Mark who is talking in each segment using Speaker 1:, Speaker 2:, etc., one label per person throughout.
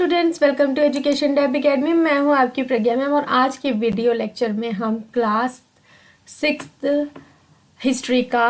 Speaker 1: Students, welcome to education tab academy. मैं हूं आपकी प्रज्ञा मैम और आज के वीडियो लेक्चर में हम क्लास 6 हिस्ट्री का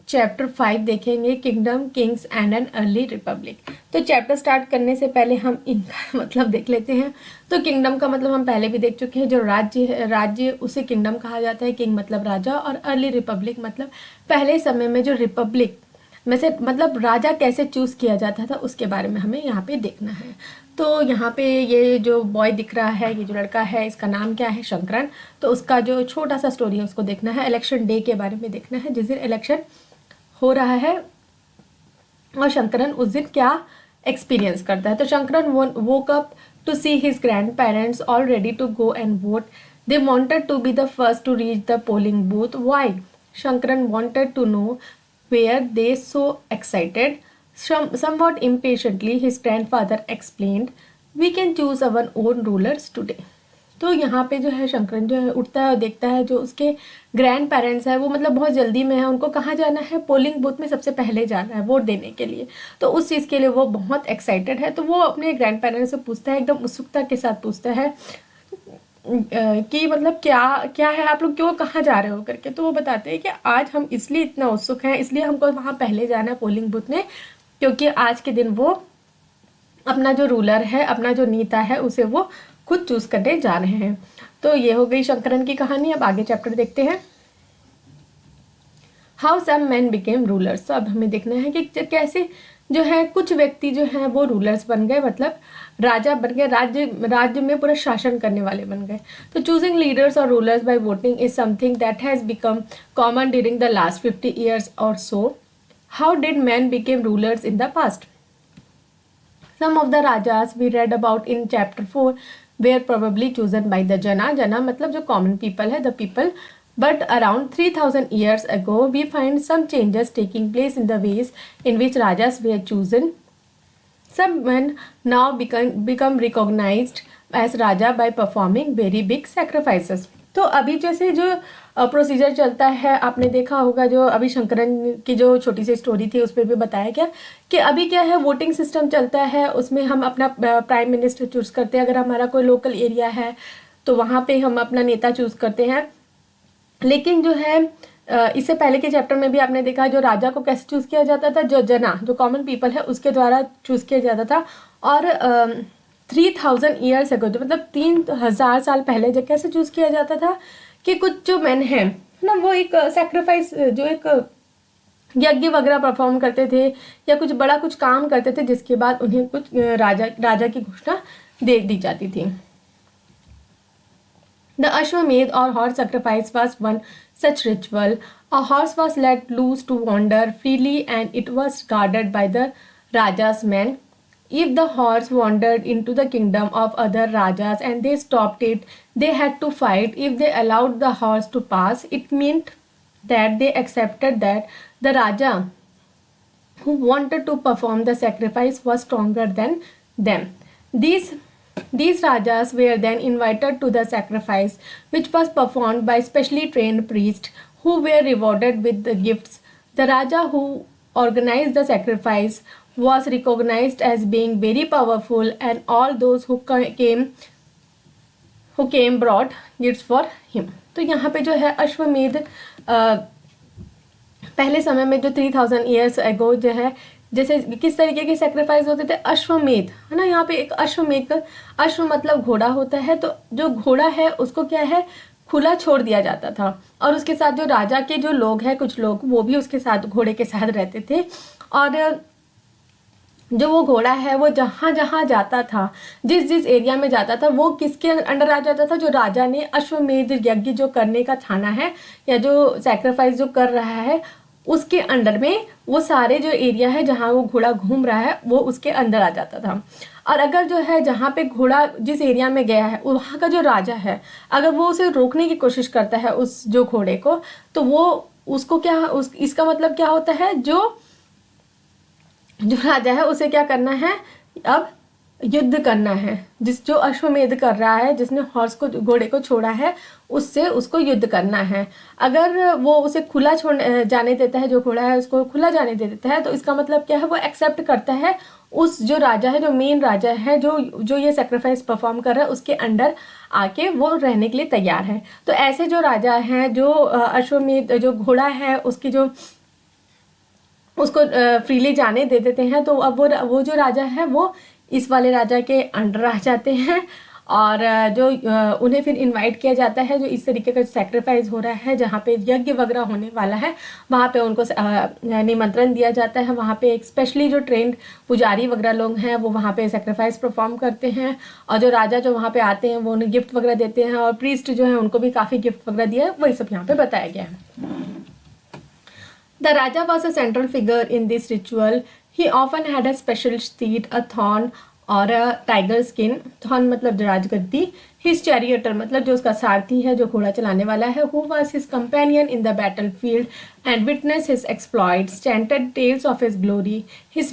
Speaker 1: चैप्टर 5 देखेंगे, kingdom, Kings and an early Republic. तो चैप्टर स्टार्ट करने से पहले हम इनका मतलब देख लेते हैं। तो किंगडम का मतलब हम पहले भी देख चुके हैं, जो राज्य उसे किंगडम कहा जाता है। किंग मतलब राजा और अर्ली रिपब्लिक मतलब पहले समय में जो रिपब्लिक में से मतलब राजा कैसे चूज किया जाता था उसके बारे में हमें यहाँ पे देखना है। तो यहाँ पे ये जो बॉय दिख रहा है, ये जो लड़का है, इसका नाम क्या है? शंकरन। तो उसका जो छोटा सा स्टोरी है उसको देखना है। इलेक्शन डे के बारे में देखना है, जिस दिन इलेक्शन हो रहा है और शंकरन उस दिन क्या एक्सपीरियंस करता है। तो Shankaran woke up to see his grandparents all ready to go and vote. They wanted to be the first to reach the polling booth. Why? Shankaran wanted to know where they so excited. Somewhat impatiently, his grandfather explained, "We can choose our own rulers today." तो यहाँ पे जो है शंकरन जो है उठता है और देखता है जो उसके ग्रैंड पेरेंट्स है वो मतलब बहुत जल्दी में है, उनको कहाँ जाना है? पोलिंग बूथ में सबसे पहले जाना है वोट देने के लिए। तो उस चीज़ के लिए वो बहुत एक्साइटेड है। तो वो अपने ग्रैंड पेरेंट्स से पूछता है, एकदम उत्सुकता के साथ पूछता है कि मतलब क्या क्या है, आप लोग क्यों, कहाँ जा रहे हो करके। तो वो बताते हैं कि आज हम इसलिए इतना उत्सुक हैं, इसलिए हमको वहाँ पहले जाना है पोलिंग बूथ में, क्योंकि आज के दिन वो अपना जो रूलर है, अपना जो नेता है, उसे वो खुद चूज करने जा रहे हैं। तो ये हो गई शंकरन की कहानी। अब आगे चैप्टर देखते हैं, how some man became rulers. तो अब हमें देखना है कि कैसे जो है कुछ व्यक्ति जो है वो रूलर्स बन गए, मतलब राजा बन गए, राज्य में पूरा शासन करने वाले बन गए। तो चूजिंग लीडर्स और rulers by voting is something that has become common during the last 50 years और so. How did man became rulers in the past? Some of the rajas we read about in chapter 4 were probably chosen by the jana. Jana मतलब जो common people है, the people. But around 3000 years ago, we find some changes taking place in the ways in which rajas were chosen. Some men now become recognized as raja by performing very big sacrifices. तो अभी जैसे जो procedure चलता है, आपने देखा होगा जो अभी शंकरन की जो छोटी सी स्टोरी थी उस पर भी बताया गया कि अभी क्या है, वोटिंग सिस्टम चलता है, उसमें हम अपना प्राइम मिनिस्टर चूज करते हैं। अगर हमारा कोई लोकल एरिया है तो वहाँ पे हम अपना नेता चूज करते हैं। लेकिन जो है इससे पहले के चैप्टर में भी आपने देखा जो राजा को कैसे चूज किया जाता था, जो जना, जो कॉमन पीपल है, उसके द्वारा चूज किया जाता था। और 3000 years ago, जो मतलब 3000 साल पहले जो कैसे चूज किया जाता था कि कुछ जो मैन है ना, वो एक सैक्रिफाइस, जो एक यज्ञ वगैरह परफॉर्म करते थे या कुछ बड़ा कुछ काम करते थे, जिसके बाद उन्हें कुछ राजा की घोषणा दे दी जाती थी। The Ashwamedh or horse sacrifice was one such ritual. A horse was let loose to wander freely and it was guarded by the Raja's men. If the horse wandered into the kingdom of other Rajas and they stopped it, they had to fight. If they allowed the horse to pass, it meant that they accepted that the Raja who wanted to perform the sacrifice was stronger than them. These Rajas were then invited to the sacrifice, which was performed by specially trained priests who were rewarded with the gifts. The Raja who organized the sacrifice was recognized as being very powerful, and all those who came brought gifts for him. तो यहाँ पे जो है अश्वमेध पहले समय में जो 3000 years ago जो है जैसे किस तरीके के सेक्रीफाइस होते थे, अश्वमेध है ना। यहाँ पे एक अश्वमेध, अश्व मतलब घोड़ा होता है, तो जो घोड़ा है उसको क्या है, खुला छोड़ दिया जाता था। और उसके साथ जो राजा के जो लोग हैं, कुछ लोग वो भी उसके साथ घोड़े के साथ रहते थे। और जो वो घोड़ा है वो जहाँ जहाँ जाता था, जिस एरिया में जाता था, वो किसके अंडर आ जाता था? जो राजा ने अश्वमेध यज्ञ जो करने का ठाना है या जो सैक्रिफाइस जो कर रहा है, उसके अंडर में वो सारे जो एरिया है जहाँ वो घोड़ा घूम रहा है वो उसके अंदर आ जाता था। और अगर जो है जहाँ पे घोड़ा जिस एरिया में गया है वहाँ का जो राजा है, अगर वो उसे रोकने की कोशिश करता है उस जो घोड़े को, तो वो उसको क्या इसका मतलब क्या होता है, जो राजा है उसे क्या करना है, अब युद्ध करना है। जो अश्वमेध कर रहा है, जिसने हॉर्स को, घोड़े को छोड़ा है, उससे उसको युद्ध करना है। अगर वो उसे खुला जाने देता है, जो घोड़ा है उसको खुला जाने दे देता है, तो इसका मतलब क्या है, वो एक्सेप्ट करता है उस जो राजा है, जो मेन राजा है, जो जो ये सेक्रीफाइस परफॉर्म कर रहा है, उसके अंडर आके वो रहने के लिए तैयार है। तो ऐसे जो राजा हैं, जो अश्वमेध जो घोड़ा है उसकी जो उसको फ्रीली जाने दे देते हैं, तो अब वो जो राजा है वो इस वाले राजा के अंडर आ जाते हैं। और जो उन्हें फिर इनवाइट किया जाता है, जो इस तरीके का सैक्रिफाइस हो रहा है, जहाँ पे यज्ञ वगैरह होने वाला है, वहाँ पे उनको निमंत्रण दिया जाता है। वहाँ पे एक स्पेशली जो ट्रेंड पुजारी वगैरह लोग हैं वो वहाँ पे सैक्रिफाइस परफॉर्म करते हैं, और जो राजा जो वहाँ पे आते हैं वो उन्हें गिफ्ट वगैरह देते हैं, और प्रीस्ट जो है उनको भी काफ़ी गिफ्ट वगैरह दिया है। वही सब यहाँ पे बताया गया है। The Raja was a central figure in this ritual. He often had a special steed, a thorn or a tiger skin. Thorn मतलब राजगद्दी. His charioteer मतलब जो उसका सारथी है, जो घोड़ा चलाने वाला है, who was his companion in the battlefield and witnessed his exploits, chanted tales of his glory. His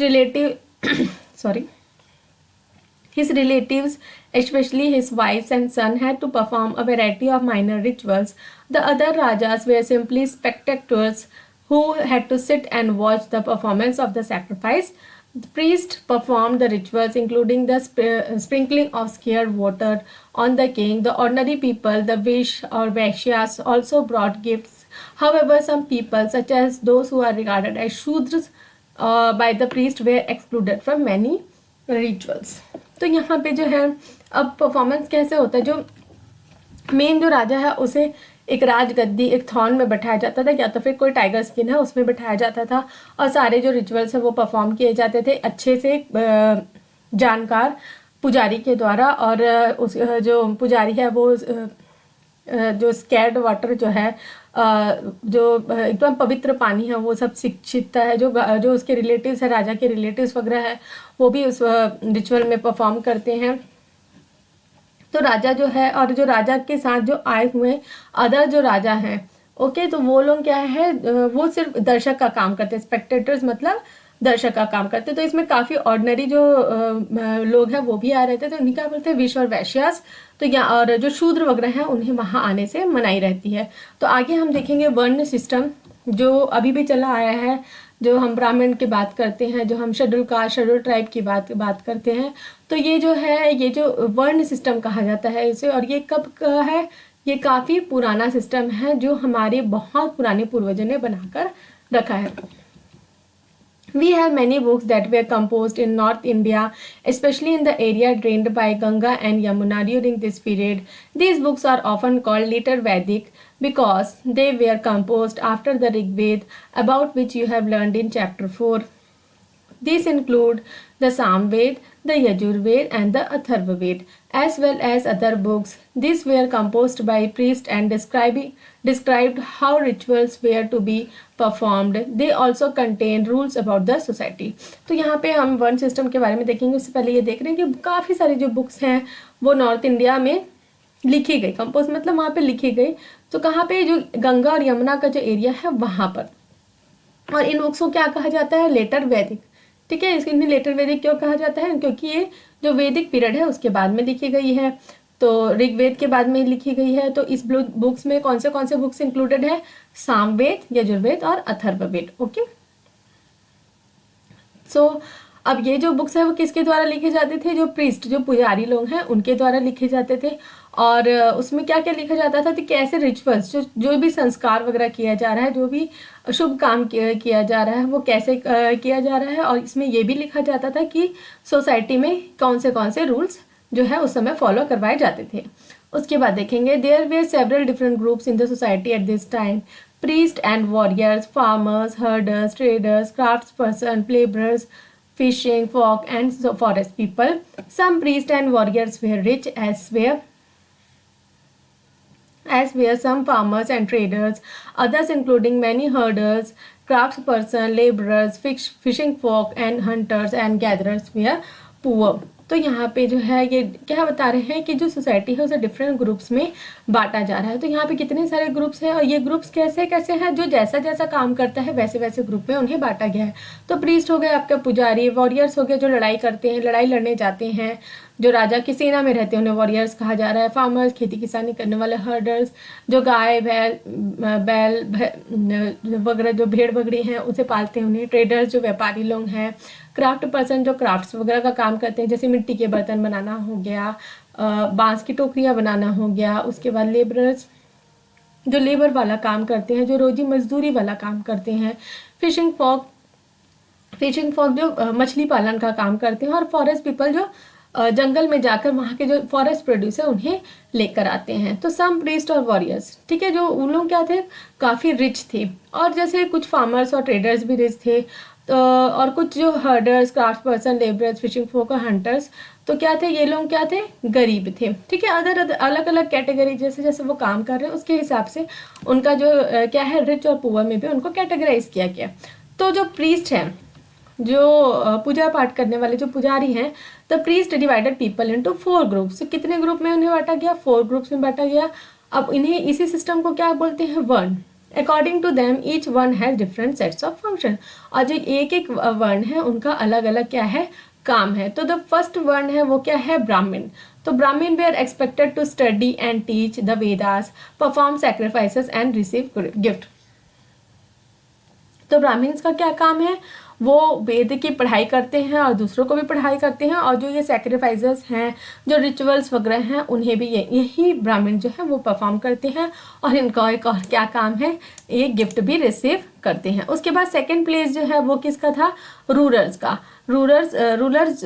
Speaker 1: relatives, especially his wives and son, had to perform a variety of minor rituals. The other Rajas were simply spectators who had to sit and watch the performance of the sacrifice. The priest performed the rituals, including the sprinkling of scared water on the king. The ordinary people, the Vaishyas, also brought gifts. However, some people, such as those who are regarded as Shudras by the priest, were excluded from many rituals. तो यहाँ पे जो है अब performance कैसे होता है, जो मेन जो राजा है उसे एक राजगद्दी, एक थॉर्न में बैठाया जाता था, या तो फिर कोई टाइगर स्किन है उसमें बैठाया जाता था, और सारे जो रिचुअल्स है वो परफॉर्म किए जाते थे अच्छे से जानकार पुजारी के द्वारा। और उस जो पुजारी है वो जो स्कैर्ड वाटर जो है, जो एकदम पवित्र पानी है, वो सब सींचता है। जो उसके रिलेटिव्स है, राजा के रिलेटिव्स वगैरह है, वो भी उस रिचुअल में परफॉर्म करते हैं। तो राजा जो है, और जो राजा के साथ जो आए हुए अदर जो राजा हैं, ओके, तो वो लोग क्या है, वो सिर्फ दर्शक का काम करते हैं। स्पेक्टेटर्स मतलब दर्शक का काम करते। तो इसमें काफ़ी ऑर्डिनरी जो लोग हैं वो भी आ रहे थे, तो उन्हीं क्या बोलते हैं, विश्व और वैश्यास। तो या और जो शूद्र वगैरह हैं उन्हें वहाँ आने से मनाई रहती है। तो आगे हम देखेंगे वर्ण सिस्टम जो अभी भी चला आया है। जो हम ब्राह्मण की बात करते हैं, जो हम शेड्यूल कास्ट, शेड्यूल ट्राइब की बात करते हैं, तो ये जो है, ये जो वर्ण सिस्टम कहा जाता है इसे। और ये कब का है, ये काफ़ी पुराना सिस्टम है जो हमारे बहुत पुराने पूर्वजों ने बनाकर रखा है। We have many books that were composed in North India, especially in the area drained by Ganga and Yamuna during this period. These books are often called later Vedic because they were composed after the Rig Veda, about which you have learned in chapter 4. These include the Samved, the Yajurved and the Atharvaved, as well as other books. These were composed by priests and described how rituals were to be performed. They also contain rules about the society. तो यहाँ पे हम वर्ण system के बारे में देखेंगे। उससे पहले ये देख रहे हैं कि काफ़ी सारी जो बुक्स हैं वो नॉर्थ इंडिया में लिखी गई, कंपोज मतलब वहाँ पे लिखी गई। तो कहाँ पे, जो गंगा और यमुना का जो एरिया है वहाँ पर। और इन बुक्स को क्या कहा जाता है, लेटर वैदिक। ठीक है, इन्हें लेटर वैदिक क्यों कहा जाता है, क्योंकि ये जो वैदिक पीरियड है उसके बाद में लिखी गई है। तो ऋग्वेद के बाद में लिखी गई है। तो इस बुक्स में कौन से बुक्स इंक्लूडेड है, सामवेद, यजुर्वेद और अथर्ववेद। ओके, सो अब ये जो बुक्स है वो किसके द्वारा लिखे जाते थे, जो प्रीस्ट, जो पुजारी लोग हैं उनके द्वारा लिखे जाते थे। और उसमें क्या क्या लिखा जाता था, कि कैसे रिचुअल्स, जो भी संस्कार वगैरह किया जा रहा है, जो भी शुभ काम किया जा रहा है वो कैसे किया जा रहा है। और इसमें ये भी लिखा जाता था कि सोसाइटी में कौन से रूल्स जो है उस समय फॉलो करवाए जाते थे। उसके बाद देखेंगे, there were several different groups in the society at this time, priest and warriors, farmers, herders, traders, crafts person, labourers, fishing, folk and forest people. Some priests and warriors were rich, as were some farmers and traders. Others, including many herders, craftsperson, laborers, fishing folk and hunters and gatherers, were poor. तो यहाँ पे जो है ये क्या बता रहे हैं कि जो सोसाइटी है उसे डिफरेंट ग्रुप्स में बांटा जा रहा है। तो यहाँ पे कितने सारे ग्रुप्स हैं, और ये ग्रुप्स कैसे कैसे हैं, जो जैसा जैसा काम करता है वैसे वैसे ग्रुप में उन्हें बांटा गया है। तो प्रीस्ट हो गए आपका पुजारी, वॉरियर्स हो गए जो लड़ाई करते हैं, लड़ाई लड़ने जाते हैं, जो राजा की सेना में रहते हैं उन्हें वॉरियर्स कहा जा रहा है। फार्मर्स, खेती किसानी करने वाले, हर्डर्स, जो गाय बैल वगैरह जो भेड़ बकरी हैं उसे पालते हैं उन्हें। ट्रेडर्स, जो व्यापारी लोग हैं। क्राफ्ट पर्सन, जो क्राफ्ट्स वगैरह का काम करते हैं, जैसे मिट्टी के बर्तन बनाना हो गया, बांस की टोकरियाँ बनाना हो गया। उसके बाद लेबरर्स, जो लेबर वाला काम करते हैं, जो रोजी मजदूरी वाला काम करते हैं। फिशिंग फॉक जो मछली पालन का काम करते हैं। और फॉरेस्ट पीपल, जो जंगल में जाकर वहाँ के जो फॉरेस्ट प्रोड्यूस है उन्हें लेकर आते हैं। तो सम प्रीस्ट और वॉरियर्स, ठीक है, जो उन लोग क्या थे, काफ़ी रिच थे। और जैसे कुछ फार्मर्स और ट्रेडर्स भी रिच थे, तो और कुछ जो herders, craft person, labourers, fishing folk और हंटर्स, तो क्या थे, ये लोग क्या थे, गरीब थे। ठीक है, अदर अलग अलग कैटेगरी जैसे जैसे वो काम कर रहे हैं उसके हिसाब से उनका जो क्या है, रिच और पुअर में भी उनको कैटेगराइज किया गया। तो जो प्रीस्ट है, जो पूजा पाठ करने वाले जो पुजारी हैं, the priest divided people into 4 groups. कितने ग्रुप में उन्हें बांटा गया, 4 ग्रुप्स में बांटा गया। अब इन्हें इसी सिस्टम को क्या बोलते हैं, varna. According to them each one has different sets of function. और जो एक एक वर्ण है उनका अलग अलग क्या है, काम है। तो द फर्स्ट वर्ण है वो क्या है, ब्राह्मण। तो Brahmin they are expected to study and teach the Vedas, perform sacrifices and receive gift. तो ब्राह्मण्स का क्या काम है, वो वेद की पढ़ाई करते हैं और दूसरों को भी पढ़ाई करते हैं। और जो ये सैक्रिफाइसेस हैं, जो रिचुअल्स वगैरह हैं, उन्हें भी यही ब्राह्मण जो है वो परफॉर्म करते हैं। और इनका एक और क्या काम है, एक गिफ्ट भी रिसीव करते हैं। उसके बाद सेकंड प्लेस जो है वो किसका था, रूलर्स का। Rulers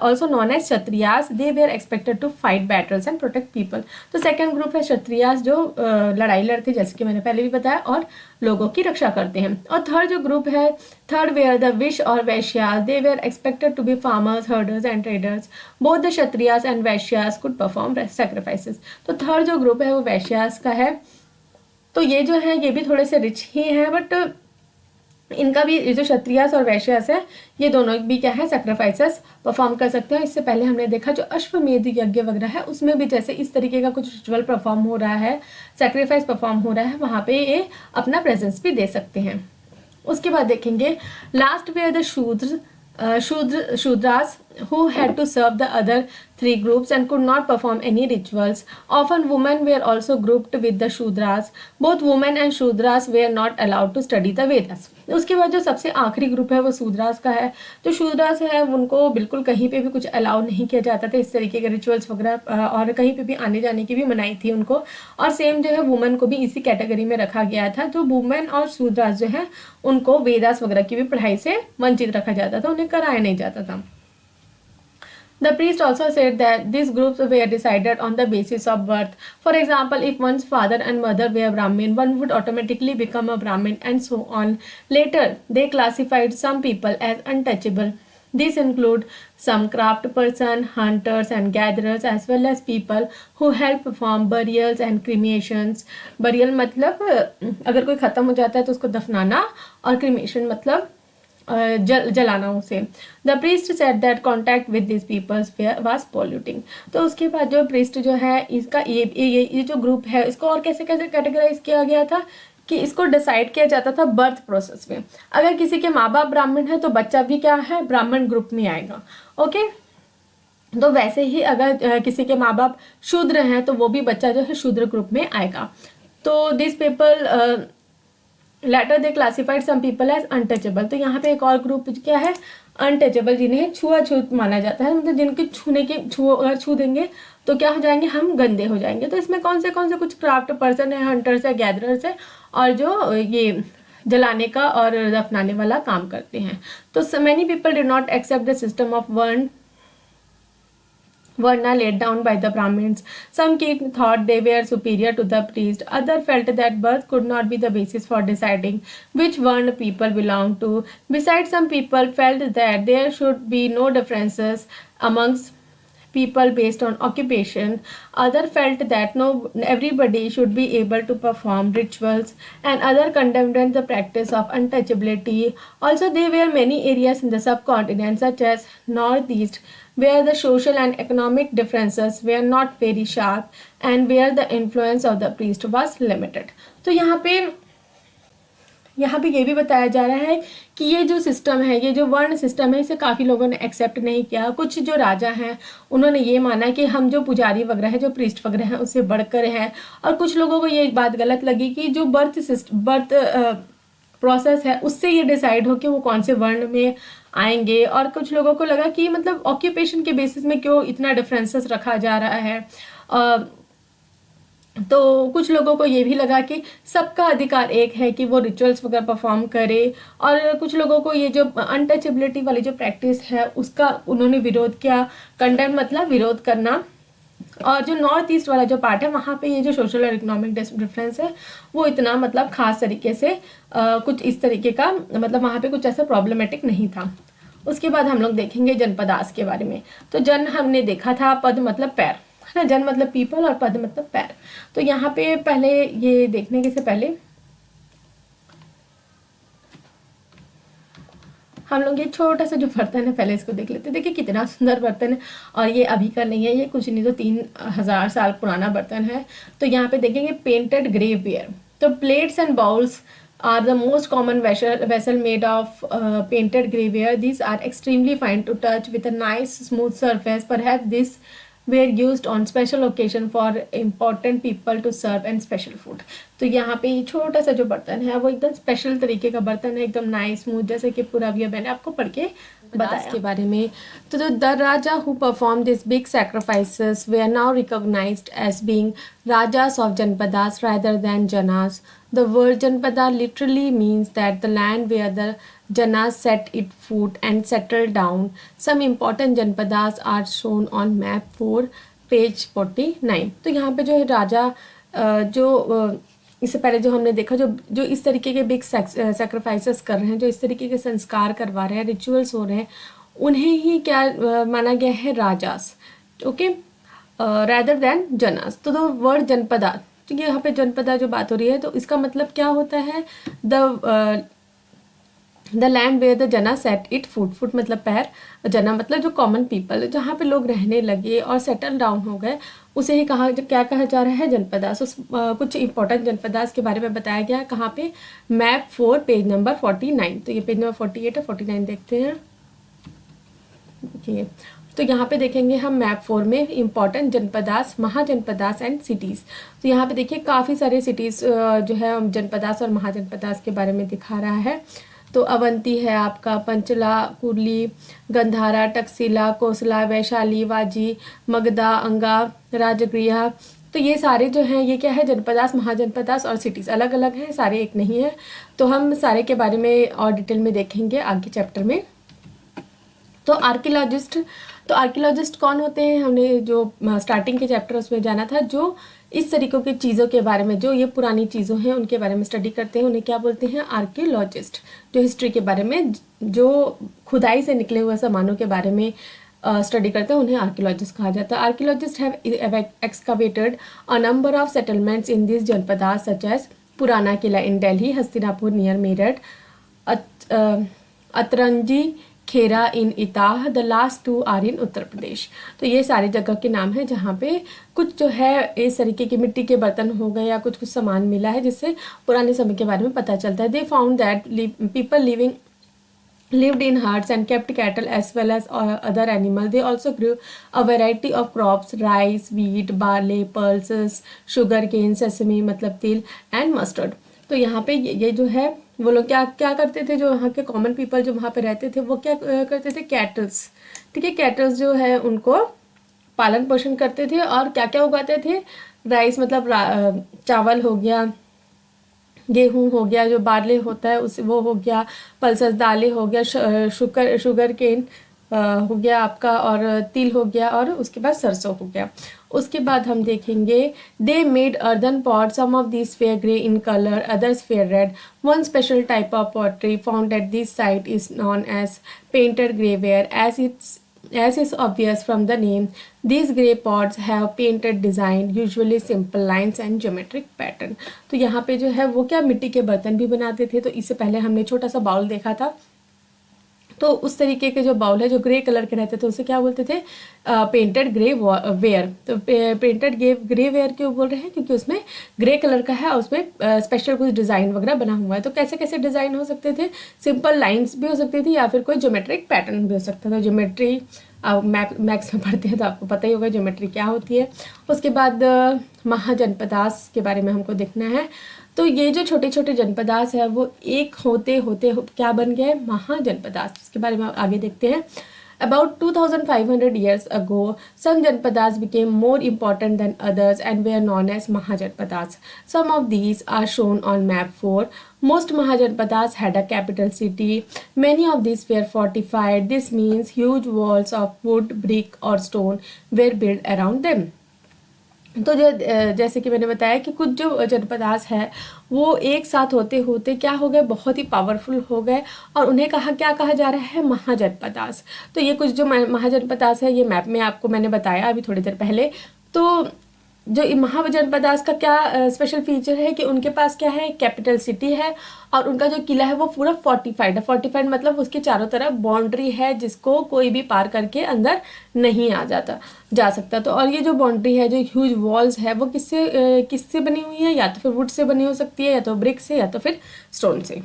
Speaker 1: also known as Kshatriyas, they were expected to fight battles and protect people. तो सेकंड ग्रुप है क्षत्रियास, जो लड़ाई लड़ते जैसे कि मैंने पहले भी बताया और लोगों की रक्षा करते हैं। और थर्ड जो ग्रुप है, थर्ड वेयर द विश और Vaishyas, they were expected to be farmers, herders and traders. Both the Kshatriyas and Vaishyas could perform sacrifices. तो थर्ड जो ग्रुप है वो वैश्यास का है। तो ये जो है ये भी थोड़े से रिच ही है, बट इनका भी, ये जो क्षत्रियास और वैश्यास है, ये दोनों भी क्या है, सैक्रिफाइसेस परफॉर्म कर सकते हैं। इससे पहले हमने देखा जो अश्वमेध यज्ञ वगैरह है उसमें भी जैसे इस तरीके का कुछ रिचुअल परफॉर्म हो रहा है, सैक्रिफाइस परफॉर्म हो रहा है, वहाँ पे ये अपना प्रेजेंस भी दे सकते हैं। उसके बाद देखेंगे last were the Shudras who had to serve the other 3 groups and could not perform any rituals. Often women were also grouped with the Shudras. Both women and Shudras were not allowed to study the Vedas. उसके बाद जो सबसे आखिरी group है वो शूद्रास का है। जो शूद्रास है उनको बिल्कुल कहीं पे भी कुछ अलाउ नहीं किया जाता था, इस तरीके के रिचुअल्स वगैरह, और कहीं पे भी आने जाने की भी मनाही थी उनको। और सेम जो है वुमेन को भी इसी कैटेगरी में रखा गया था। तो वुमेन और शूद्रास जो है उनको वेदास वगैरह की भी पढ़ाई से वंचित रखा जाता था, उन्हें कराया नहीं जाता था। The priest also said that these groups were decided on the basis of birth. For example, if one's father and mother were Brahmin, one would automatically become a Brahmin and so on. Later, they classified some people as untouchable. These include some craft person, hunters and gatherers, as well as people who help perform burials and cremations. Burial मतलब अगर कोई खत्म हो जाता है तो उसको दफनाना, और cremation मतलब जलाना उसे। The priest said that contact with this peoples was polluting. तो उसके बाद जो प्रीस्ट जो है इसका ये जो ग्रुप है इसको और कैसे कैसे कैटेगराइज किया गया था कि इसको डिसाइड किया जाता था बर्थ प्रोसेस में। अगर किसी के माँ बाप ब्राह्मण है तो बच्चा भी क्या है, ब्राह्मण ग्रुप में आएगा। ओके, तो वैसे ही अगर किसी के माँ बाप शूद्र हैं तो वो भी बच्चा जो है शूद्र ग्रुप में आएगा। तो this people later they classified some people as untouchable. तो यहाँ पे एक और ग्रुप क्या है, अनटचेबल, जिन्हें छुआछूत माना जाता है, मतलब जिनके अगर छू देंगे तो क्या हो जाएंगे, हम गंदे हो जाएंगे। तो इसमें कौन से कुछ क्राफ्ट पर्सन है, हंटर्स है, गैदरर्स है, और जो ये जलाने का और दफनाने वाला काम करते हैं। तो many people did not accept the system of Varna laid down by the Brahmins. Some king thought they were superior to the priest. Others felt that birth could not be the basis for deciding which Varna people belonged to. Besides, some people felt that there should be no differences amongst people based on occupation. Others felt that everybody should be able to perform rituals, and others condemned the practice of untouchability. Also, there were many areas in the subcontinent, such as Northeast, where the social and economic differences were not very sharp and where the influence of the priest was limited. तो यहाँ पे यहाँ पे ये भी बताया जा रहा है कि ये जो सिस्टम है, ये जो वर्ण सिस्टम है, इसे काफ़ी लोगों ने एक्सेप्ट नहीं किया। कुछ जो राजा हैं उन्होंने ये माना कि हम जो पुजारी वगैरह है, जो प्रीस्ट वगैरह हैं, उससे बढ़कर हैं। और कुछ लोगों को ये बात गलत लगी कि जो बर्थ प्रोसेस है उससे ये डिसाइड हो कि वो कौन से वर्ण में आएंगे। और कुछ लोगों को लगा कि मतलब ऑक्यूपेशन के बेसिस में क्यों इतना डिफरेंसेस रखा जा रहा है। तो कुछ लोगों को ये भी लगा कि सबका अधिकार एक है कि वो रिचुअल्स वगैरह परफॉर्म करे। और कुछ लोगों को ये जो अनटचेबिलिटी वाली जो प्रैक्टिस है उसका उन्होंने विरोध किया। कंडेम मतलब विरोध करना। और जो नॉर्थ ईस्ट वाला जो पार्ट है वहाँ पे ये जो सोशल और इकोनॉमिक डिफरेंस है वो इतना मतलब खास तरीके से कुछ इस तरीके का मतलब वहाँ पे कुछ ऐसा प्रॉब्लमेटिक नहीं था। उसके बाद हम लोग देखेंगे जनपदास के बारे में। तो जन हमने देखा था, पद मतलब पैर है ना, जन मतलब पीपल और पद मतलब पैर। तो यहाँ पे पहले ये देखने के से पहले हम लोग ये छोटा सा जो बर्तन है पहले इसको देख लेते हैं। देखिए कितना सुंदर बर्तन है। और ये अभी का नहीं है, ये कुछ नहीं तो 3000 साल पुराना बर्तन है। तो यहाँ पे देखेंगे पेंटेड ग्रेववेयर। तो plates and bowls are the most common vessel made of painted graveware. These are extremely fine to touch with a nice smooth surface. Perhaps these were used on special occasion for important people to serve and special food. तो यहाँ पे ये छोटा सा जो बर्तन है वो एकदम स्पेशल तरीके का बर्तन है, एकदम नाइस स्मूथ, जैसे कि पूरा अभी मैंने आपको पढ़ के बताया के बारे में। तो the raja who perform this big sacrifices they are now recognised as being rajas of janapadas rather than janas. The word Janpada literally means that the land where the Janas set its foot and settled down. Some important Janpadas are shown on map 4, page 49. तो यहाँ पे जो है राजा जो इससे पहले जो हमने देखा जो इस तरीके के बिग सेक्रीफाइसेस कर रहे हैं, जो इस तरीके के संस्कार करवा रहे हैं, रिचुअल्स हो रहे हैं, उन्हें ही क्या माना गया है, rajas. Okay, rather than janas. तो वर्ड जनपदा, तो यहाँ पे जनपदा जो बात हो रही है तो इसका मतलब क्या होता है, द लैंड वेयर द जना सेट इट फुट मतलब पैर, जना मतलब जो कॉमन पीपल, जहाँ पे लोग रहने लगे और सेटल डाउन हो गए, उसे ही क्या कहा जा रहा है, जनपदास। कुछ इंपॉर्टेंट जनपदास के बारे में बताया गया है। कहाँ पे, मैप 4 पेज नंबर 49। तो ये पेज नंबर 48 है, 49 देखते हैं। देखिए तो यहाँ पे देखेंगे हम मैप 4 में important Janapadas, mahajanapadas and cities. तो यहाँ पे देखिए काफ़ी सारे सिटीज़ जो है जनपदास और महाजनपदास के बारे में दिखा रहा है। तो अवंती है आपका, पंचला, कुर्ली, गंधारा, टक्सिला, कोसला, वैशाली, वाजी, मगधा, अंगा, राजगृह। तो ये सारे जो हैं ये क्या है, जनपदास, महाजनपदास और सिटीज़ अलग अलग हैं, सारे एक नहीं है। तो हम सारे के बारे में और डिटेल में देखेंगे आगे चैप्टर में। तो आर्कियोलॉजिस्ट कौन होते हैं, हमने जो स्टार्टिंग के चैप्टर उसमें जाना था, जो इस तरीकों की चीज़ों के बारे में, जो ये पुरानी चीज़ों हैं उनके बारे में स्टडी करते हैं, उन्हें क्या बोलते हैं, आर्कियोलॉजिस्ट। जो हिस्ट्री के बारे में, जो खुदाई से निकले हुए सामानों के बारे में स्टडी करते हैं, उन्हें आर्कियोलॉजिस्ट कहा जाता है। Archaeologist have excavated a number of settlements in this janapadas such as Purana Qila in Delhi, Hastinapur near Meerut, Atranji, Khera in Etah, the last 2 are in Uttar Pradesh. तो ये सारी जगह के नाम है जहाँ पे कुछ जो है इस तरीके के मिट्टी के बर्तन हो गए या कुछ सामान मिला है जिससे पुराने समय के बारे में पता चलता है। They found that people lived in herds and kept cattle as well as other animals. They also grew a variety of crops, rice, wheat, barley, pulses, sugarcane, sesame मतलब तिल and mustard. तो यहाँ पे ये जो है वो लोग क्या करते थे, जो वहाँ के कॉमन पीपल जो वहाँ पे रहते थे वो क्या करते थे, कैटल्स, ठीक है, कैटल्स जो है उनको पालन पोषण करते थे। और क्या क्या उगाते थे, राइस मतलब चावल हो गया, गेहूं हो गया, जो बार्ले होता है उस वो हो गया, पल्सेस दालें हो गया, शुगर केन हो गया आपका, और तिल हो गया, और उसके बाद सरसों हो गया। उसके बाद हम देखेंगे they made earthen pot, some of this fair grey in colour, others fair red. One special type of pottery found at this site is known as painted grey ware, as is obvious from the name. These grey pots have painted design, usually simple lines and geometric pattern. तो यहाँ पे जो है वो क्या मिट्टी के बर्तन भी बनाते थे। तो इससे पहले हमने छोटा सा बाउल देखा था तो उस तरीके के जो बाउल है जो ग्रे कलर के रहते थे उसे क्या बोलते थे, पेंटेड ग्रे वेयर। तो पेंटेड ग्रे वेयर क्यों बोल रहे हैं, क्योंकि उसमें ग्रे कलर का है और उसमें स्पेशल कुछ डिज़ाइन वगैरह बना हुआ है। तो कैसे कैसे डिज़ाइन हो सकते थे, सिंपल लाइंस भी हो सकती थी या फिर कोई ज्योमेट्रिक पैटर्न भी हो सकता था। ज्योमेट्री आप मैथ्स में पढ़ते हैं तो आपको पता ही होगा ज्योमेट्री क्या होती है। उसके बाद महाजनपदास के बारे में हमको देखना है। तो ये जो छोटे छोटे जनपदास है वो एक होते होते क्या बन गए, महाजनपदास। इसके बारे में आगे देखते हैं। About 2500 years ago, some Janpadas became more important than others and were known as Mahajanpadas. Some of these are shown on map 4. Most Mahajanpadas had a capital city. Many of these were fortified. This means huge walls of wood, brick or stone were built around them. तो जैसे कि मैंने बताया कि कुछ जो जनपदास है वो एक साथ होते होते क्या हो गए, बहुत ही पावरफुल हो गए और उन्हें क्या कहा जा रहा है, महाजनपदास। तो ये कुछ जो महाजनपदास है ये मैप में आपको मैंने बताया अभी थोड़ी देर पहले। तो जो महाजनपदास का क्या स्पेशल फीचर है कि उनके पास क्या है, कैपिटल सिटी है और उनका जो किला है वो पूरा फोर्टिफाइड है। फोर्टिफाइड मतलब उसके चारों तरफ बाउंड्री है जिसको कोई भी पार करके अंदर नहीं जा सकता। तो और ये जो बाउंड्री है, जो ह्यूज वॉल्स है वो किससे बनी हुई है, या तो फिर वुड से बनी हो सकती है, या तो ब्रिक से, या तो फिर स्टोन से।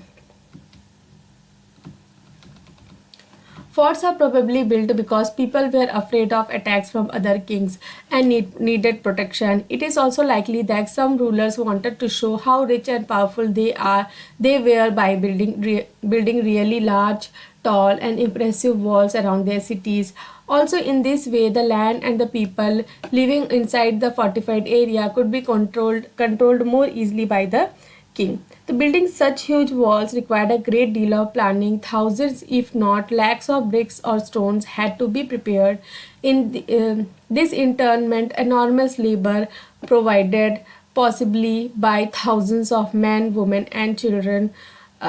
Speaker 1: Forts are probably built because people were afraid of attacks from other kings and needed protection. It is also likely that some rulers wanted to show how rich and powerful they were by building really large, tall and impressive walls around their cities. Also, in this way, the land and the people living inside the fortified area could be controlled more easily by the king. So building such huge walls required a great deal of planning. Thousands, if not lakhs of bricks or stones had to be prepared. This in turn meant enormous labor provided possibly by thousands of men, women and children.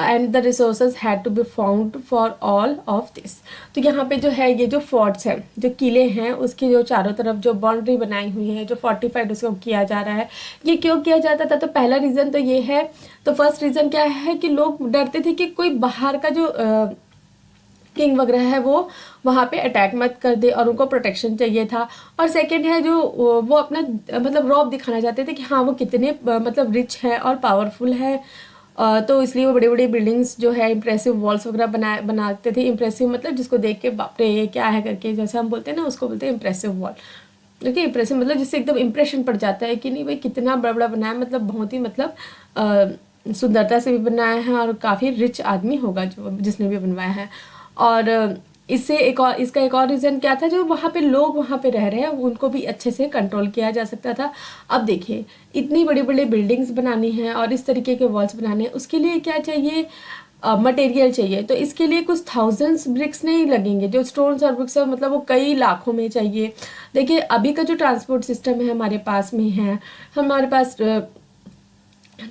Speaker 1: And the resources had to be found for all of this. तो यहाँ पे जो है ये जो forts हैं, जो किले हैं, उसके जो चारों तरफ जो बाउंड्री बनाई हुई है, जो फोर्टिफाइड उसको किया जा रहा है। ये क्यों किया जाता था, तो पहला रीज़न तो ये है, तो फर्स्ट रीज़न क्या है कि लोग डरते थे कि कोई बाहर का जो किंग वगैरह है वो वहाँ पे अटैक मत कर दे और उनको प्रोटेक्शन चाहिए था। और सेकंड है जो वो अपना मतलब रौब दिखाना चाहते थे कि हाँ वो कितने मतलब रिच है और पावरफुल है। तो इसलिए वो बड़ी बड़ी बिल्डिंग्स जो है इंप्रेसिव वॉल्स वगैरह बनाते थे। इंप्रेसिव मतलब जिसको देख के बाप रे ये क्या है करके जैसे हम बोलते हैं ना, उसको बोलते हैं इंप्रेसिव वॉल। देखिए इंप्रेसिव मतलब जिससे एकदम इंप्रेशन पड़ जाता है कि नहीं भाई कितना बड़ा बड़ा बनाया, मतलब बहुत ही मतलब सुंदरता से भी बनाया है और काफ़ी रिच आदमी होगा जो जिसने भी बनवाया है। और इससे इसका एक और रीज़न क्या था, जो वहाँ पे लोग वहाँ पे रह रहे हैं उनको भी अच्छे से कंट्रोल किया जा सकता था। अब देखिए इतनी बड़ी बड़ी बिल्डिंग्स बनानी है और इस तरीके के वॉल्स बनाने हैं, उसके लिए क्या चाहिए, मटेरियल चाहिए। तो इसके लिए कुछ थाउजेंड्स ब्रिक्स नहीं लगेंगे, जो स्टोन्स और ब्रिक्स है मतलब वो कई लाखों में चाहिए। देखिए अभी का जो ट्रांसपोर्ट सिस्टम है हमारे पास में है, हमारे पास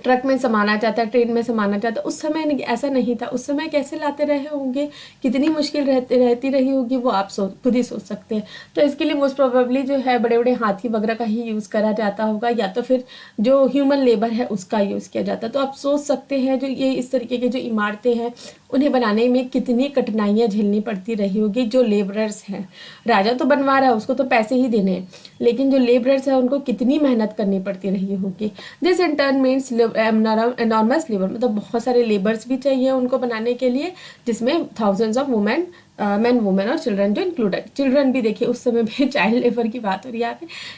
Speaker 1: ट्रक में समाना चाहता है, ट्रेन में समाना चाहता है, उस समय ऐसा नहीं था। उस समय कैसे लाते रहे होंगे, कितनी मुश्किल रहती रही होगी वो आप खुद ही सोच सकते हैं। तो इसके लिए मोस्ट प्रोबेबली जो है बड़े बड़े हाथी वगैरह का ही यूज़ करा जाता होगा, या तो फिर जो ह्यूमन लेबर है उसका यूज़ किया जाता। तो आप सोच सकते हैं जो ये इस तरीके के जो इमारतें हैं उन्हें बनाने में कितनी कठिनाइयाँ झेलनी पड़ती रही होगी। जो लेबरर्स हैं, राजा तो बनवा रहा है उसको तो पैसे ही देने हैं, लेकिन जो लेबरर्स हैं उनको कितनी मेहनत करनी पड़ती रही होगी। This in turn means enormous labour, मतलब बहुत सारे लेबर्स भी चाहिए उनको बनाने के लिए, जिसमें thousands of women, man women और चिल्ड्रन जो इंक्लूडेड। चिल्ड्रन भी देखिए उस समय भी चाइल्ड लेबर की बात हो रही है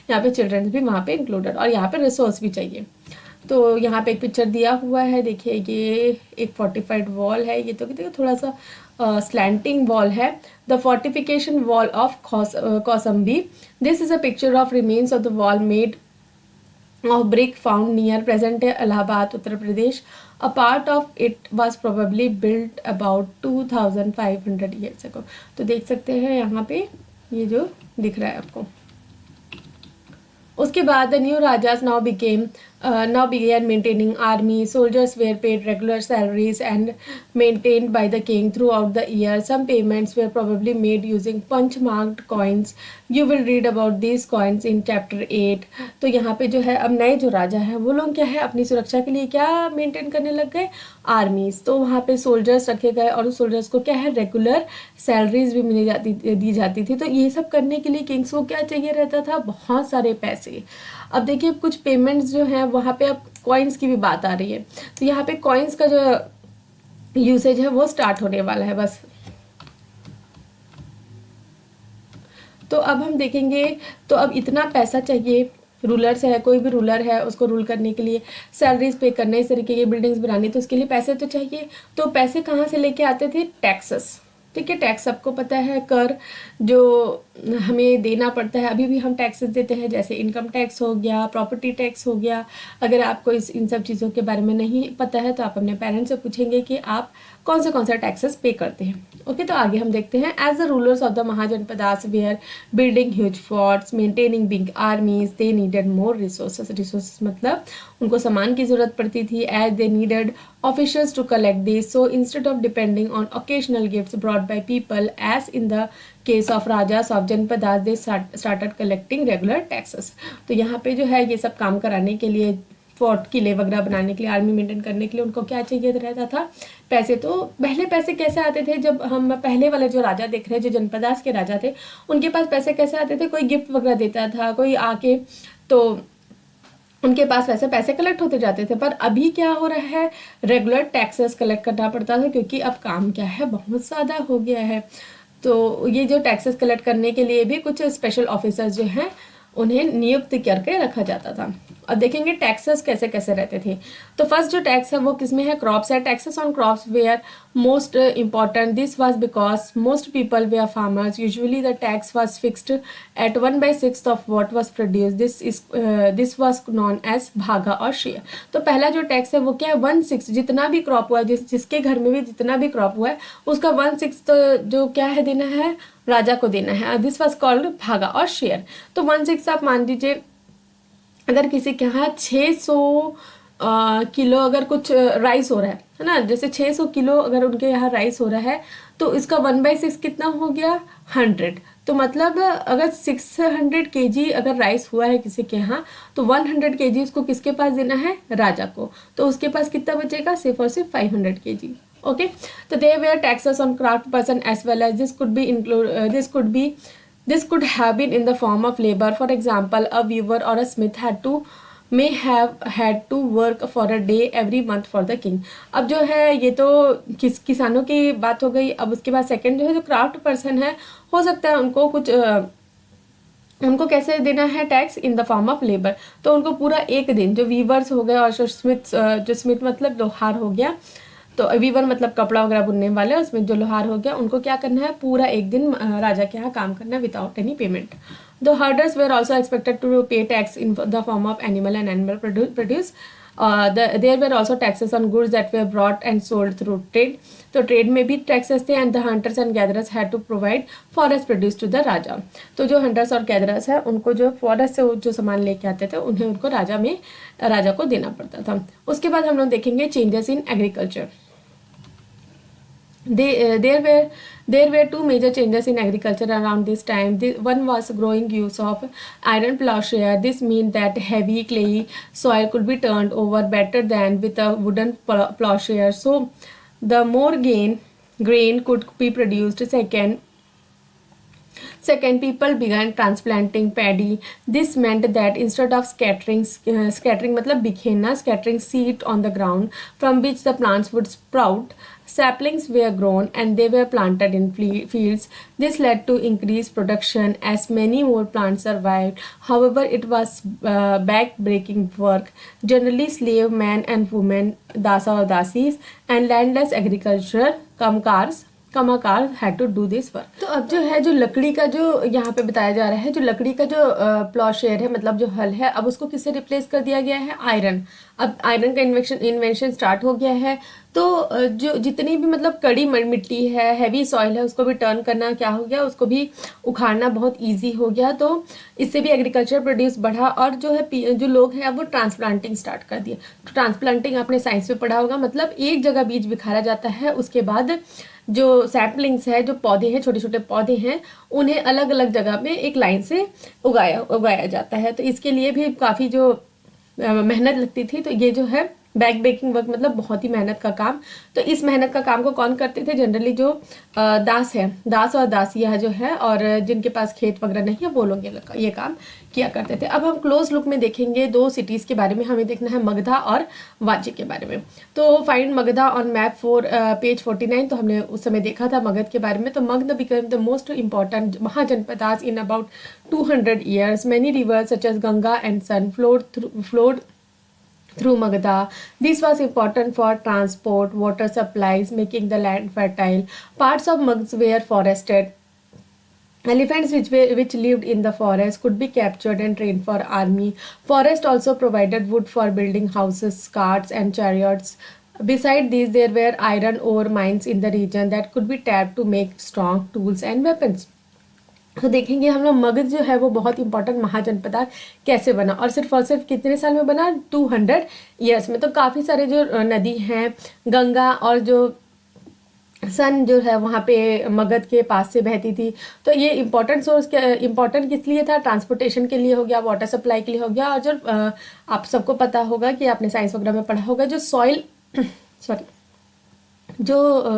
Speaker 1: यहाँ पे चिल्ड्रन भी वहाँ पे इंक्लूडेड, और यहाँ पे रिसोर्स भी चाहिए। तो यहाँ पे एक पिक्चर दिया हुआ है, देखिए ये एक फोर्टिफाइड वॉल है। ये तो देखिए थोड़ा सा स्लैंटिंग वॉल है। The fortification wall of Kosambi, this is a picture of remains of the wall made of brick found near present day Allahabad, Uttar Pradesh. A part of it was probably built about 2500 years ago. तो देख सकते हैं यहाँ पे ये जो दिख रहा है आपको। उसके बाद the new rajas now became now began maintaining army. Soldiers were paid regular salaries and maintained by the king throughout the year. Some payments were probably made using punch-marked coins. You will read about these coins in chapter 8. तो यहाँ पे जो है अब नए जो राजा है वो लोग क्या है अपनी सुरक्षा के लिए क्या मेंटेन करने लग गए, आर्मीज। तो वहाँ पे सोल्जर्स रखे गए और उस सोल्जर्स को क्या है रेगुलर सैलरीज भी दी जाती थी। तो ये सब करने के लिए किंग्स को क्या चाहिए रहता था, बहुत सारे पैसे। अब देखिए कुछ पेमेंट्स जो हैं वहाँ पे अब कॉइन्स की भी बात आ रही है। तो यहाँ पे कॉइन्स का जो यूसेज है वो स्टार्ट होने वाला है बस। तो अब हम देखेंगे, तो अब इतना पैसा चाहिए, रूलर्स है, कोई भी रूलर है उसको रूल करने के लिए, सैलरीज पे करने, इस तरीके की बिल्डिंग्स बनानी, तो उसके लिए पैसे तो चाहिए। तो पैसे कहाँ से लेके आते थे, टैक्सेस। ठीक है, टैक्स सबको पता है, कर जो हमें देना पड़ता है, अभी भी हम टैक्सेस देते हैं, जैसे इनकम टैक्स हो गया, प्रॉपर्टी टैक्स हो गया। अगर आपको इन सब चीज़ों के बारे में नहीं पता है तो आप अपने पेरेंट्स से पूछेंगे कि आप कौन सा टैक्सेस पे करते हैं। ओके, तो आगे हम देखते हैं। As the rulers of the mahajanapadas were building huge forts, maintaining big armies, they needed more resources. Resources मतलब उनको सामान की जरूरत पड़ती थी। As they needed officials to collect this, so instead of depending on occasional gifts brought by people as in the case of rajas of janapadas, they started collecting regular taxes. तो यहाँ पे जो है ये सब काम कराने के लिए, फोर्ट, किले वगैरह बनाने के लिए, आर्मी मेंटेन करने के लिए उनको क्या चाहिए रहता था, पैसे। तो पहले पैसे कैसे आते थे, जब हम पहले वाले जो राजा देख रहे हैं, जो जनपदास के राजा थे, उनके पास पैसे कैसे आते थे, कोई गिफ्ट वगैरह देता था, कोई आके, तो उनके पास वैसे पैसे कलेक्ट होते जाते थे। पर अभी क्या हो रहा है, रेगुलर टैक्सेस कलेक्ट करना पड़ता था, क्योंकि अब काम क्या है बहुत ज़्यादा हो गया है। तो ये जो टैक्सेस कलेक्ट करने के लिए भी कुछ स्पेशल ऑफिसर्स जो हैं उन्हें नियुक्त करके रखा जाता था। अब देखेंगे टैक्सेस कैसे कैसे रहते थे। तो फर्स्ट जो टैक्स है वो किसमें है, क्रॉप्स है। Taxes on crops were most important, this was because most people were farmers, usually the tax was fixed at 1/6 of what was produce, this was known as bhaga और शेयर। तो पहला जो टैक्स है वो क्या है, 1/6, जितना भी क्रॉप हुआ है, जिसके घर में भी जितना भी क्रॉप हुआ है उसका 1/6 तो जो क्या है देना है, राजा को देना है। दिस वाज कॉल्ड भागा और शेयर। तो 1/6 आप मान लीजिए, अगर किसी के यहाँ 600 किलो अगर कुछ राइस हो रहा है ना, जैसे 600 किलो अगर उनके यहाँ राइस हो रहा है, तो इसका 1/6 कितना हो गया, 100। तो मतलब अगर 600 kg अगर राइस हुआ है किसी के यहाँ, तो 100 kg उसको किसके पास देना है, राजा को। तो उसके पास कितना बचेगा, सिर्फ और सिर्फ 500 kg। ओके, तो they were taxes on craft person as well as this could have been in the form of labor. For example, a weaver or a smith may have had to work for a day every month for the king. अब जो है ये तो किसानों की बात हो गई। अब उसके बाद सेकंड जो है, जो क्राफ्ट पर्सन है, हो सकता है उनको कुछ उनको कैसे देना है tax, in the form of labour. तो उनको पूरा एक दिन, जो वीवर्स हो गए और जो स्मिथ मतलब लोहार हो गया, तो वीवर मतलब कपड़ा वगैरह बुनने वाले, उसमें जो लोहार हो गया, उनको क्या करना है, पूरा एक दिन राजा के यहाँ काम करना without any payment. The herders were also expected to pay tax in the form of animal and animal produce. There were also taxes on goods that were brought and sold through trade. तो trade में भी taxes थे। And the hunters and gatherers had to provide forest produce to the raja. तो जो hunters और gatherers है उनको जो फॉरेस्ट से जो सामान लेके आते थे उन्हें उनको राजा को देना पड़ता था। उसके बाद हम लोग देखेंगे changes in agriculture. There were two major changes in agriculture around this time. One was growing use of iron plowshare. This meant that heavy clayey soil could be turned over better than with a wooden plowshare, so the more grain could be produced. Second, people began transplanting paddy. This meant that instead of scattering मतलब बिखेरना, scattering seed on the ground from which the plants would sprout, saplings were grown and they were planted in fields. This led to increased production as many more plants survived. However, it was back-breaking work. Generally, slave men and women, dasa or dasis, and landless agriculture kammakara had to do this work. तो अब जो है, जो लकड़ी का जो यहाँ पे बताया जा रहा है, जो लकड़ी का जो प्लॉशेयर है मतलब जो हल है, अब उसको किससे रिप्लेस कर दिया गया है, आयरन। अब आयरन का इन्वेंशन स्टार्ट हो गया है। तो जो जितनी भी मतलब कड़ी मिट्टी है, हैवी सॉइल है, उसको भी टर्न करना क्या हो गया, उसको भी उखाड़ना बहुत इजी हो गया। तो इससे भी एग्रीकल्चर प्रोड्यूस बढ़ा और जो है जो लोग हैं अब वो ट्रांसप्लांटिंग स्टार्ट कर दिए। तो ट्रांसप्लांटिंग आपने साइंस में पढ़ा होगा, मतलब एक जगह बीज बिखारा जाता है, उसके बाद जो सैपलिंग्स है, जो पौधे हैं, छोटे छोटे पौधे हैं, उन्हें अलग अलग जगह में एक लाइन से उगाया जाता है। तो इसके लिए भी काफ़ी जो मेहनत लगती थी। तो ये जो है बैक बेकिंग वर्क मतलब बहुत ही मेहनत का काम। तो इस मेहनत का काम को कौन करते थे? जनरली जो दास है, दास और दासियाँ जो है, और जिनके पास खेत वगैरह नहीं है, वो लोग ये काम किया करते थे। अब हम क्लोज लुक में देखेंगे दो सिटीज़ के बारे में। हमें देखना है मगधा और वाजी के बारे में। तो find Magadha on map for page 49। तो हमने उस समय देखा था मगध के बारे में। तो Magadh become the most important mahajanapadas in about 200 years. Many rivers such as Ganga and Son flowed through Magadha. This was important for transport, water supplies, making the land fertile. Parts of Magadha were forested. Elephants which lived in the forest could be captured and trained for army. Forest also provided wood for building houses, carts and chariots. Beside these, there were iron ore mines in the region that could be tapped to make strong tools and weapons. तो देखेंगे हम लोग मगध जो है वो बहुत important महाजनपद कैसे बना, और सिर्फ कितने साल में बना? 200 years में। तो काफ़ी सारे जो नदी हैं, गंगा और जो सन जो है वहाँ पे मगध के पास से बहती थी। तो ये इम्पोर्टेंट किस लिए था? ट्रांसपोर्टेशन के लिए हो गया, वाटर सप्लाई के लिए हो गया। और जो आप सबको पता होगा कि आपने साइंस वगैरह में पढ़ा होगा, जो सॉइल सॉरी जो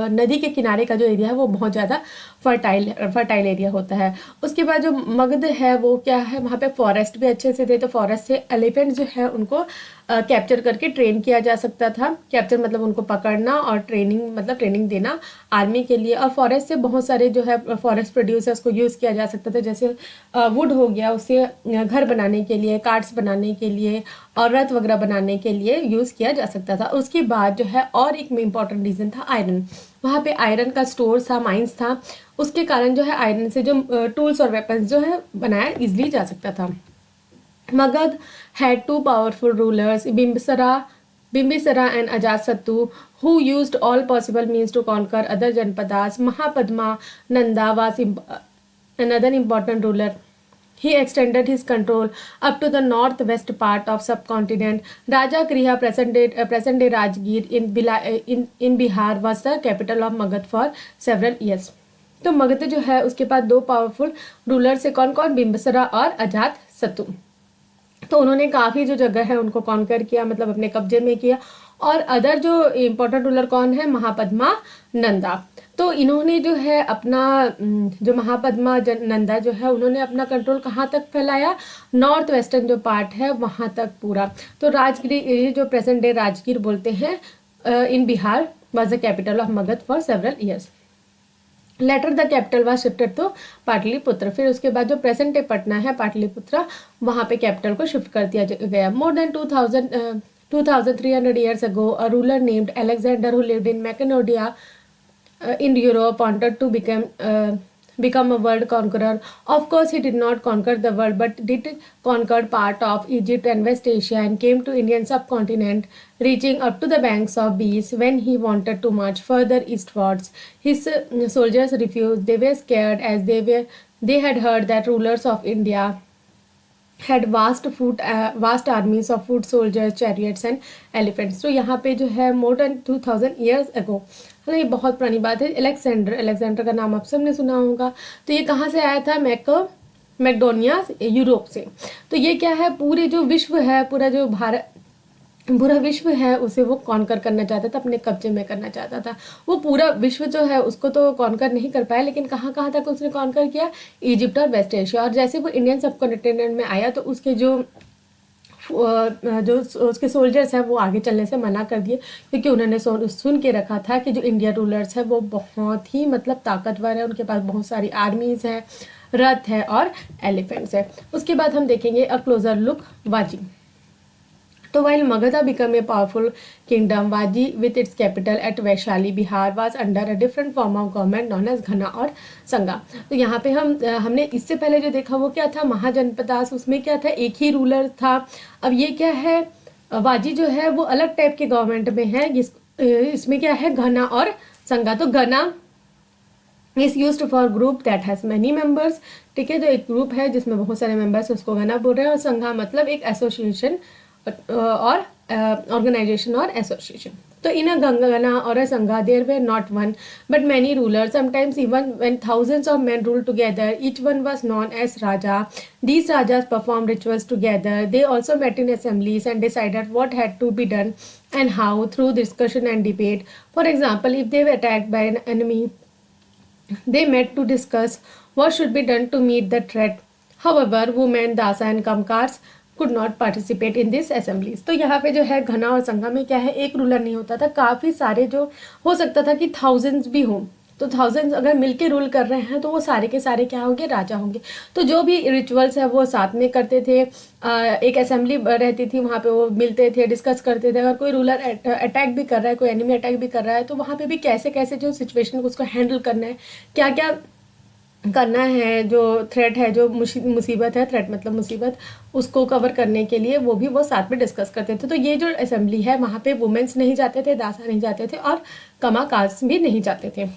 Speaker 1: नदी के किनारे का जो एरिया है वो बहुत ज़्यादा फर्टाइल एरिया होता है। उसके बाद जो मगध है वो क्या है, वहाँ पे फॉरेस्ट भी अच्छे से थे। तो फॉरेस्ट से एलिफेंट जो है उनको कैप्चर करके ट्रेन किया जा सकता था। कैप्चर मतलब उनको पकड़ना, और ट्रेनिंग मतलब ट्रेनिंग देना आर्मी के लिए। और फॉरेस्ट से बहुत सारे जो है फॉरेस्ट प्रोड्यूस है उसको यूज़ किया जा सकता था। जैसे वुड हो गया, उससे घर बनाने के लिए, कार्ट्स बनाने के लिए और रथ वगैरह बनाने के लिए यूज़ किया जा सकता था। उसके बाद जो है और एक इम्पॉर्टेंट रीज़न था आयरन। वहाँ पे आयरन का स्टोर था, माइंस था। उसके कारण जो है आयरन से जो टूल्स और वेपन्स जो है बनाया इजली जा सकता था। Magad had two powerful rulers, Bimbisara and Ajatasattu, who used all possible means to conquer other Janpadas. Mahapadma Nanda was another important ruler. He extended his control up to the northwest part of subcontinent. Raja Kriha, present-day Rajgir in Bihar, was the capital of Magad for several years. तो मगध जो है उसके पास दो powerful ruler से कौन कौन? बिम्बिसरा और अजातशत्रु। तो उन्होंने काफ़ी जो जगह है उनको कॉन्कर किया, मतलब अपने कब्जे में किया। और अदर जो इम्पोर्टेंट रूलर कौन है? महापद्मा नंदा। तो इन्होंने जो है अपना जो महापद्मा नंदा जो है उन्होंने अपना कंट्रोल कहाँ तक फैलाया? नॉर्थ वेस्टर्न जो पार्ट है वहाँ तक पूरा। तो राजगिर, जो प्रेजेंट डे राजगीर बोलते हैं, in Bihar was the capital of Magadha for several years. Later the capital was shifted to Pataliputra. फिर उसके बाद जो प्रेजेंट डे पटना है पाटलिपुत्र, वहाँ पे कैपिटल को शिफ्ट कर दिया गया। More than 2300 years ago, a ruler named Alexander who lived in Macedonia in Europe wanted to become a world conqueror. Of course, he did not conquer the world, but did conquer part of Egypt and West Asia and came to Indian subcontinent, reaching up to the banks of Beas. When he wanted to march further eastwards, his soldiers refused. They were scared, as they had heard that rulers of India had vast armies of foot soldiers, chariots and elephants. तो यहाँ पे जो है more than 2000 years ago, मतलब ये बहुत पुरानी बात है। अलेक्जेंडर का नाम आप सबने सुना होगा। तो ये कहाँ से आया था? मैकडोनिया, यूरोप से। तो ये क्या है, पूरे जो विश्व है, पूरा विश्व है उसे वो कॉन्कर करना चाहता था, अपने कब्जे में करना चाहता था। वो पूरा विश्व जो है उसको तो कॉन्कर नहीं कर पाया, लेकिन कहाँ कहाँ तक उसने कॉन्कर किया? इजिप्ट और वेस्ट एशिया। और जैसे वो इंडियन सबकॉन्टिनेंट में आया तो उसके जो उसके सोल्जर्स हैं वो आगे चलने से मना कर दिए, क्योंकि उन्होंने सुन के रखा था कि जो इंडिया रूलर्स हैं वो बहुत ही मतलब ताकतवर है, उनके पास बहुत सारी आर्मीज है, रथ है और एलिफेंट्स है। उसके बाद हम देखेंगे अ क्लोजर लुक वाजी। तो while Magadha became a powerful kingdom, Vaji with its capital at Vaishali Bihar was under a different form of government known as घना और संगा। तो यहाँ पे हमने इससे पहले जो देखा वो क्या था? महाजनपदास। उसमें क्या था? एक ही रूलर था। अब ये क्या है? वाजी जो है वो अलग टाइप के गवर्नमेंट में है, इसमें क्या है, घना और संगा। तो घना is used for group that has many members, ठीक है, जो एक ग्रुप है जिसमें बहुत सारे मेंबर्स, उसको घना बोल रहे हैं। और संघा मतलब एक एसोसिएशन और ऑर्गेनाइजेशन और एसोसिएशन। तो इन अ घना और अ संघा their way not one but many ruler, sometimes even when thousands of men ruled together, each one was known as raja. These rajas performed rituals together. They also met in assemblies and decided what had to be done and how through discussion and debate. For example, if they were attacked by an enemy, they met to discuss what should be done to meet the threat. However, women, dasa and kamkars could not participate in this assemblies. तो यहाँ पे जो है घना और संघा में क्या है, एक रूलर नहीं होता था, काफ़ी सारे जो हो सकता था कि थाउजेंड्स भी हों। तो थाउजेंड्स अगर मिलके रूल कर रहे हैं तो वो सारे के सारे क्या होंगे, राजा होंगे। तो जो भी रिचुअल्स है वो साथ में करते थे। एक असेंबली रहती थी, वहाँ पे वो मिलते थे, डिस्कस करते थे। अगर कोई रूलर अटैक भी कर रहा है, कोई एनिमी अटैक भी कर रहा है, तो वहाँ पे भी कैसे कैसे जो सिचुएशन को उसको हैंडल करना है, क्या क्या करना है, जो थ्रेट है, जो मुसीबत है, थ्रेट मतलब मुसीबत, उसको कवर करने के लिए वो भी वो साथ में डिस्कस करते थे। तो ये जो असेंबली है वहाँ पे वुमेन्स नहीं जाते थे, दासा नहीं जाते थे और कमाकास भी नहीं जाते थे।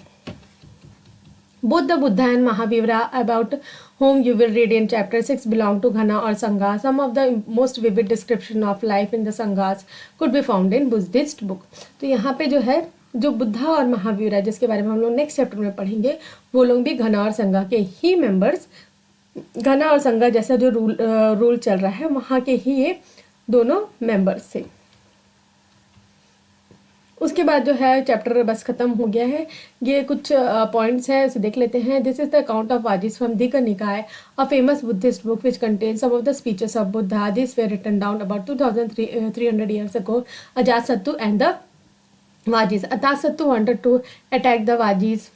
Speaker 1: Both the Buddha and Mahavira, about whom you will read in chapter 6, belong to Ghana or Sangha. Some of the most vivid description of life in the Sanghas could be found in Buddhist book. तो यहाँ पे जो है, जो बुद्धा और महावीरा जिसके बारे में हम लोग नेक्स्ट चैप्टर में पढ़ेंगे, वो लोग भी घना और संघा के ही मेंबर्स, घना और संघा जैसा जो रूल चल रहा है वहाँ के ही ये दोनों मेंबर्स थे। उसके बाद जो है चैप्टर बस खत्म हो गया है। ये कुछ पॉइंट्स हैं, उसे देख लेते हैं। This is the account of Vajjis from दीकर Nikaya, a famous Buddhist book which contains some of the speeches of Buddha. This were written down about 2300 years ago. Ajasattu and the Vajis. Ajasattu wanted to attack the Vajis.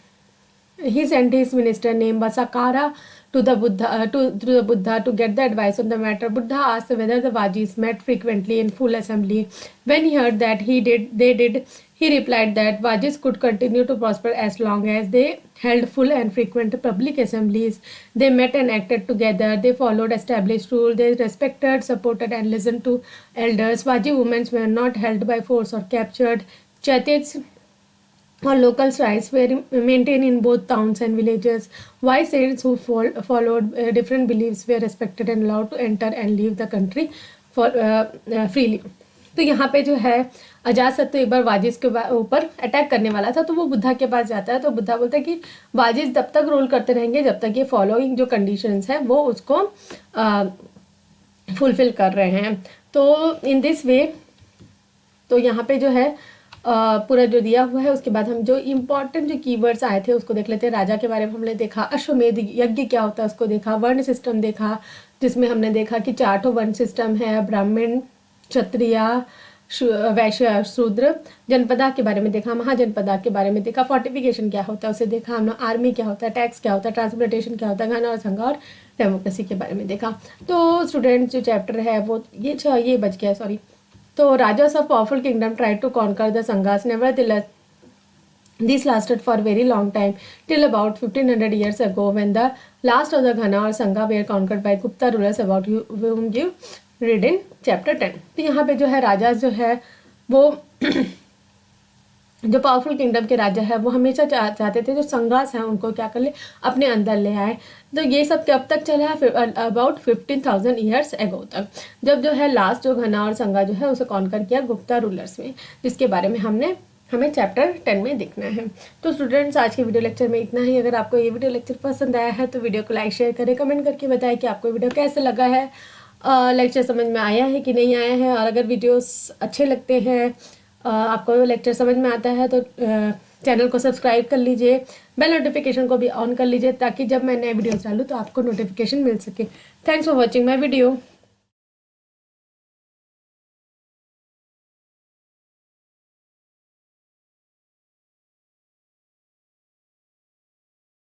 Speaker 1: He sent his minister named Vasakara to the Buddha to get the advice on the matter. Buddha asked whether the Vajis met frequently in full assembly. When he heard that they did, he replied that Vajis could continue to prosper as long as they held full and frequent public assemblies. They met and acted together. They followed established rules. They respected, supported, and listened to elders. Vaji women were not held by force or captured. Chaityas or local shrines were maintained in both towns and villages. Wise saints who followed different beliefs were respected and allowed to enter and leave the country freely. तो यहाँ पे जो है अजातशत्रु एक बार वाजिस के ऊपर attack करने वाला था, तो वो बुद्धा के पास जाता है। तो बुद्धा बोलता है कि वाजिस तब तक रूल करते रहेंगे जब तक ये फॉलोइंग जो कंडीशंस है वो उसको फुलफिल कर रहे हैं। तो इन दिस वे, तो यहाँ पे जो है पूरा जो दिया हुआ है। उसके बाद हम जो इम्पोर्टेंट जो कीवर्ड्स आए थे उसको देख लेते हैं। राजा के बारे में हमने देखा, अश्वमेध यज्ञ क्या होता है उसको देखा, वर्ण सिस्टम देखा जिसमें हमने देखा कि 4 वर्ण सिस्टम है, ब्राह्मण, क्षत्रिय, वैश्य, शूद्र। जनपदा के बारे में देखा, महाजनपदा के बारे में देखा, फोर्टिफिकेशन क्या होता है उसे देखा हमने, आर्मी क्या होता है, टैक्स क्या होता है, ट्रांसपोर्टेशन क्या होता है, घना और संघा और डेमोक्रेसी के बारे में देखा। तो स्टूडेंट्स जो चैप्टर है वो ये बच गया, सॉरी। तो rajas of powerful kingdom tried to conquer the Sanghas. Nevertheless, this lasted for a very long time, till about 1500 years ago, when the last of the Ghana or Sangha were conquered by Gupta rulers, about whom you read in chapter 10. तो यहाँ पे जो है rajas जो है वो जो powerful kingdom के राजा है वो हमेशा चाहते थे जो संघास हैं उनको क्या कर ले, अपने अंदर ले आए। तो ये सब कब तक चला है, अबाउट 15,000 ईयर्स एगो तक, जब जो है लास्ट जो घना और संघा जो है उसे कॉन्कर किया गुप्ता रूलर्स में, जिसके बारे में हमें चैप्टर 10 में देखना है। तो स्टूडेंट्स आज के वीडियो लेक्चर में इतना ही। अगर आपको ये वीडियो लेक्चर पसंद आया है तो वीडियो को लाइक शेयर करें, कमेंट करके बताएं कि आपको वीडियो कैसे लगा है, लेक्चर समझ में आया है कि नहीं आया है। और अगर वीडियोस अच्छे लगते हैं, आपको लेक्चर समझ में आता है तो चैनल को सब्सक्राइब कर लीजिए, बेल नोटिफिकेशन को भी ऑन कर लीजिए ताकि जब मैं नए वीडियो डालूँ तो आपको नोटिफिकेशन मिल सके। Thanks for watching my video.